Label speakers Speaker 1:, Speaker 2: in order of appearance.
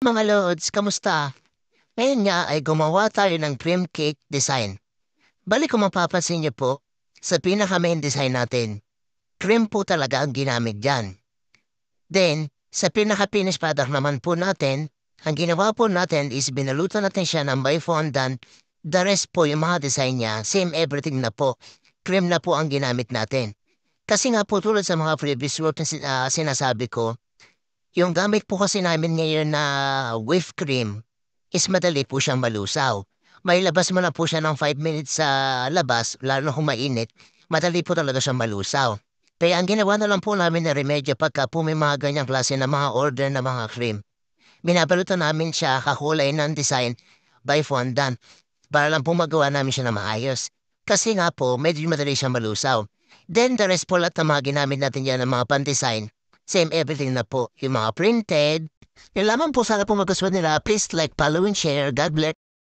Speaker 1: Mga lods, kamusta? Ngayon nga ay gumawa tayo ng cream cake design. Bali kung mapapansin niyo po, sa pinaka-main design natin, cream po talaga ang ginamit dyan. Then, sa pinaka-finished product naman po natin, ang ginawa po natin is binalutan natin siya ng by fondant. The rest po yung mga design niya, same everything na po. Cream na po ang ginamit natin. Kasi nga po tulad sa mga previous work na sinasabi ko, yung gamit po kasi namin ngayon na whipped cream is madali po siyang malusaw. May labas mo na po siya ng 5 minutes sa labas, lalo na kung mainit, madali po talaga siyang malusaw. Kaya ang ginawa na lang po namin na remedyo pagka po may mga ganyang klase na mga order na mga cream. Binabalutan namin siya kakulay ng design by fondant para lang po magawa namin siya na maayos. Kasi nga po, medyo madali siyang malusaw. Then the rest po lahat ng mga ginamit natin yan ng mga pan-design, same everything na po. Yung mga printed, yung lamang po sana po magustuhan nila, please like, follow, and share. God bless.